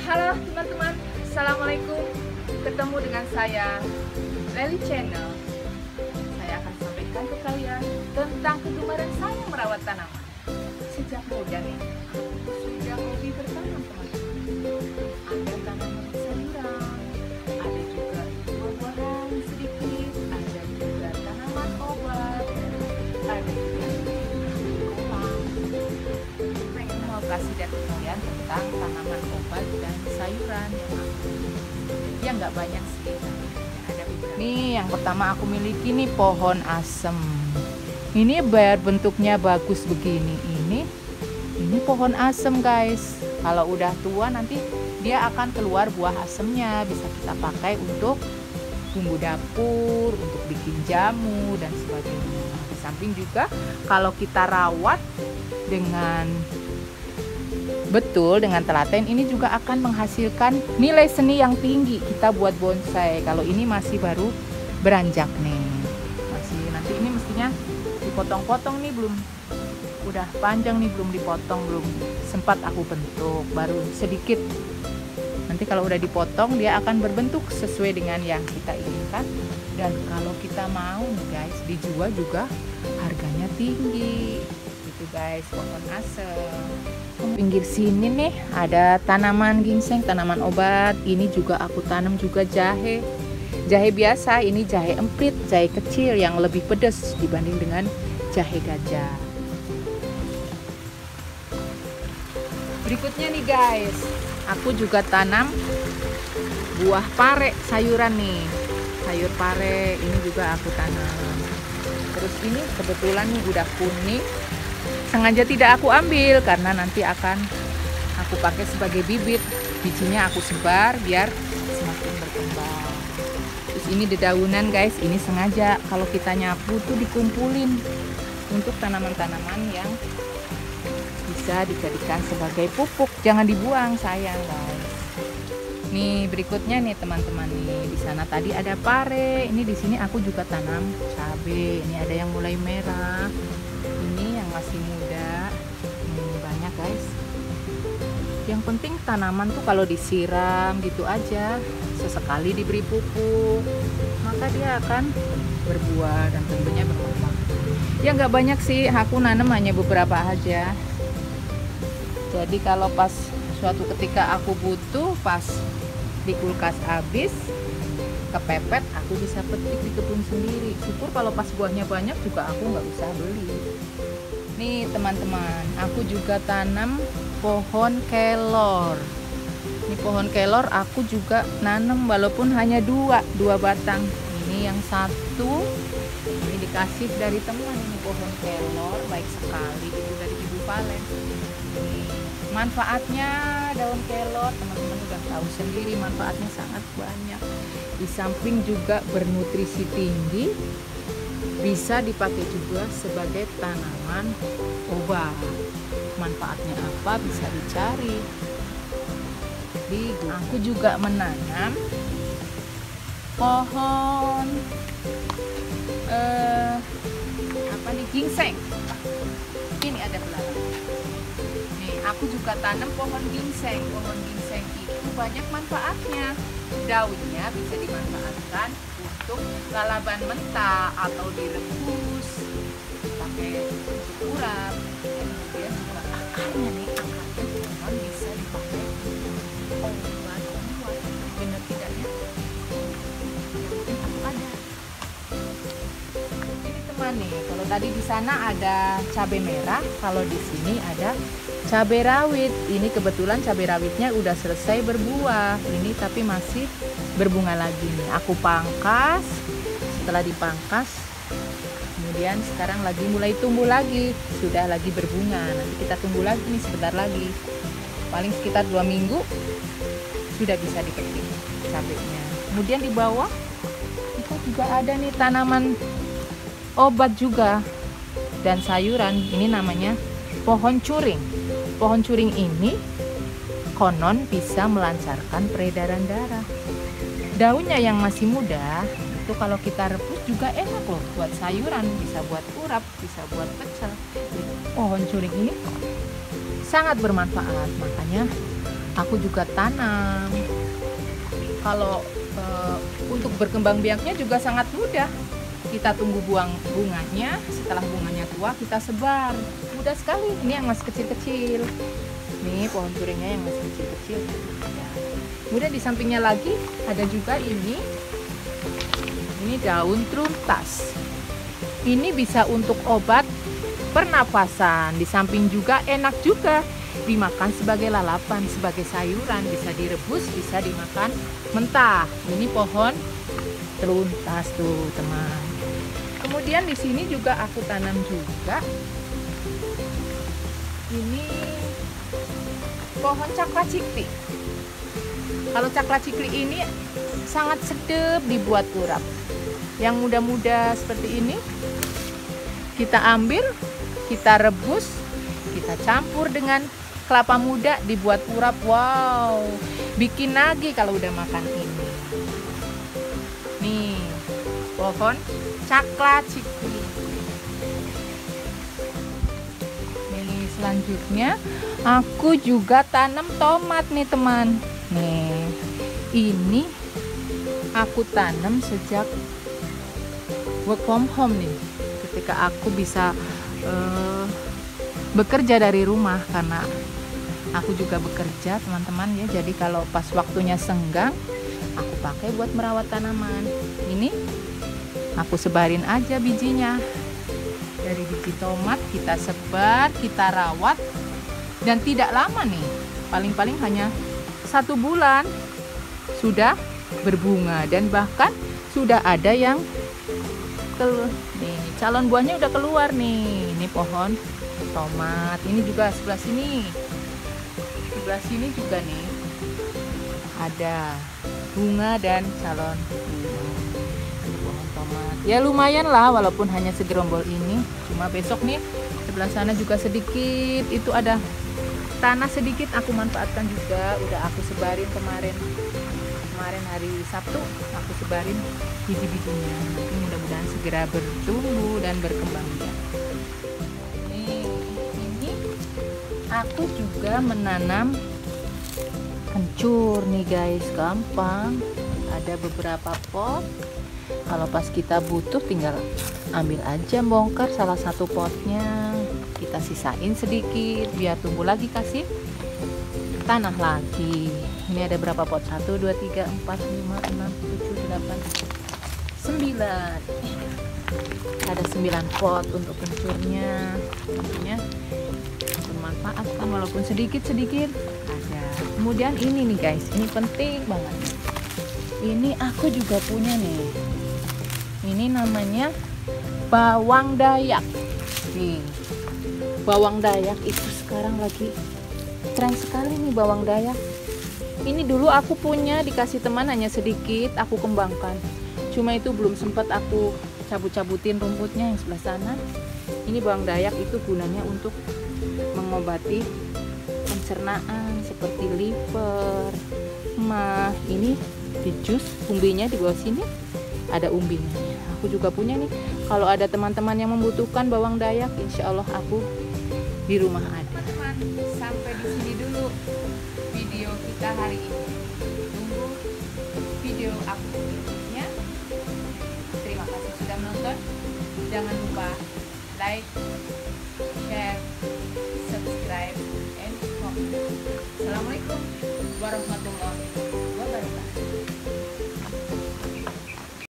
Halo teman-teman, Assalamualaikum. Ketemu dengan saya, Leli Channel. Saya akan sampaikan ke kalian tentang kegemaran saya merawat tanaman. Sejak muda nih, aku sudah hobi bertanam, teman-teman. Ada tanaman sayuran, ada juga buah-buahan sedikit, ada juga tanaman obat, ada juga kolam. Pengen mau kasih lihat ke kalian tentang tanaman obat dan sayuran yang nggak banyak sih, ada beberapa. Nih yang pertama aku miliki nih pohon asem. Ini biar bentuknya bagus begini. Ini pohon asem guys. Kalau udah tua nanti dia akan keluar buah asemnya, bisa kita pakai untuk bumbu dapur, untuk bikin jamu dan sebagainya. Di samping juga kalau kita rawat dengan betul, dengan telaten, ini juga akan menghasilkan nilai seni yang tinggi kita buat bonsai. Kalau ini masih baru beranjak nih, masih nanti ini mestinya dipotong-potong nih, belum, udah panjang nih, belum dipotong, belum sempat aku bentuk, baru sedikit. Nanti kalau udah dipotong dia akan berbentuk sesuai dengan yang kita inginkan. Dan kalau kita mau nih guys, dijual juga harganya tinggi gitu guys, pohon asem. Pinggir sini nih ada tanaman ginseng, tanaman obat. Ini juga aku tanam juga jahe biasa. Ini jahe emprit, jahe kecil yang lebih pedas dibanding dengan jahe gajah. Berikutnya nih guys, aku juga tanam buah pare, sayuran nih, sayur pare ini juga aku tanam. Terus ini kebetulan nih udah kuning, sengaja tidak aku ambil karena nanti akan aku pakai sebagai bibit. Bijinya aku sebar biar semakin berkembang. Terus ini dedaunan guys, ini sengaja kalau kita nyapu tuh dikumpulin untuk tanaman-tanaman yang bisa dijadikan sebagai pupuk, jangan dibuang, sayang guys. Nih berikutnya nih teman-teman, nih di sana tadi ada pare, ini di sini aku juga tanam cabai. Ini ada yang mulai merah, ini yang masih muda. Banyak guys. Yang penting tanaman tuh kalau disiram gitu aja, sesekali diberi pupuk, maka dia akan berbuah dan tentunya berkembang. Ya nggak banyak sih, aku nanam hanya beberapa aja. Jadi kalau pas suatu ketika aku butuh, pas di kulkas habis, kepepet, aku bisa petik di kebun sendiri. Syukur kalau pas buahnya banyak juga aku nggak usah beli. Nih teman-teman, aku juga tanam pohon kelor. Ini pohon kelor aku juga nanam walaupun hanya dua batang. Ini yang satu, ini dikasih dari teman. Ini pohon kelor baik sekali, itu dari Ibu Valen. Manfaatnya daun kelor teman-teman udah tahu sendiri, manfaatnya sangat banyak. Di samping juga bernutrisi tinggi, bisa dipakai juga sebagai tanaman obat. Manfaatnya apa bisa dicari. Aku juga menanam pohon ginseng. Ini ada belalang. Aku juga tanam pohon ginseng. Pohon ginseng itu banyak manfaatnya. Daunnya bisa dimanfaatkan untuk lalaban mentah atau direbus pakai urap. Kemudian juga akarnya nih, teman-teman bisa dipakai obat. Benar tidaknya? Yang penting aku ada. Ini teman nih, kalau tadi di sana ada cabai merah, kalau di sini ada cabai rawit. Ini kebetulan cabai rawitnya udah selesai berbuah. Ini tapi masih berbunga lagi nih. Aku pangkas. Setelah dipangkas, kemudian sekarang lagi mulai tumbuh lagi. Sudah lagi berbunga. Nanti kita tunggu lagi nih sebentar lagi. Paling sekitar 2 minggu sudah bisa dipetik cabainya. Kemudian di bawah kita juga ada nih tanaman obat juga dan sayuran. Ini namanya pohon curing. Pohon curing ini konon bisa melancarkan peredaran darah. Daunnya yang masih muda itu kalau kita rebus juga enak loh buat sayuran, bisa buat urap, bisa buat pecel. pohon curing ini sangat bermanfaat, makanya aku juga tanam. Kalau untuk berkembang biaknya juga sangat mudah. Kita tunggu buang bunganya, setelah bunganya tua kita sebar. Mudah sekali. Ini yang masih kecil-kecil. Nih pohon curingnya yang masih kecil-kecil. Kemudian di sampingnya lagi ada juga ini daun truntas. Ini bisa untuk obat pernapasan. Di samping juga enak juga dimakan sebagai lalapan, sebagai sayuran, bisa direbus, bisa dimakan mentah. Ini pohon truntas tuh, teman. Kemudian di sini juga aku tanam juga ini pohon cakra cikli. Kalau cakra cikli ini sangat sedap dibuat urap. Yang muda-muda seperti ini kita ambil, kita rebus, kita campur dengan kelapa muda, dibuat urap. Wow, bikin lagi kalau udah makan ini. Nih, pohon cakra cikli. Nih, selanjutnya aku juga tanam tomat nih, teman. Nih, ini aku tanam sejak work from home nih. Ketika aku bisa bekerja dari rumah, karena aku juga bekerja, teman-teman ya. Jadi kalau pas waktunya senggang, aku pakai buat merawat tanaman. Ini aku sebarin aja bijinya. Dari biji tomat kita sebar, kita rawat, dan tidak lama nih, paling-paling hanya 1 bulan sudah berbunga, dan bahkan sudah ada yang nih, calon buahnya udah keluar nih. Ini pohon tomat. Ini juga sebelah sini. Sebelah sini juga nih ada bunga dan calon bunga. Ini pohon tomat. Ya lumayan lah, walaupun hanya segerombol ini. Cuma besok nih sebelah sana juga sedikit. Itu ada tanah sedikit, aku manfaatkan juga. Udah aku sebarin kemarin hari Sabtu, aku sebarin biji-bijinya. Nanti mudah-mudahan segera bertumbuh dan berkembang biak. Ini aku juga menanam kencur nih guys, gampang. Ada beberapa pot. Kalau pas kita butuh tinggal ambil aja, bongkar salah satu potnya, kita sisain sedikit biar tumbuh lagi, kasih tanah lagi. Ini ada berapa pot? 1, 2, 3, 4, 5, 6, 7, 8, 9. Ada 9 pot untuk kencurnya. Tentunya bermanfaat kan, walaupun sedikit-sedikit ada. Kemudian ini nih guys, ini penting banget. Ini aku juga punya nih. Ini namanya bawang dayak. Nih, bawang dayak itu sekarang lagi tren sekali nih, bawang dayak. Ini dulu aku punya, dikasih teman hanya sedikit, aku kembangkan. Cuma itu belum sempat aku cabut-cabutin rumputnya yang sebelah sana. Ini bawang dayak itu gunanya untuk mengobati pencernaan seperti liver, mah. Ini di jus, umbinya di bawah sini ada umbinya. Aku juga punya nih. Kalau ada teman-teman yang membutuhkan bawang dayak, insya Allah aku di rumah ada. Teman-teman, sampai di sini dulu video kita hari ini. Tunggu video aku berikutnya. Terima kasih sudah menonton. Jangan lupa like, share, subscribe, and comment. Assalamualaikum warahmatullahi wabarakatuh.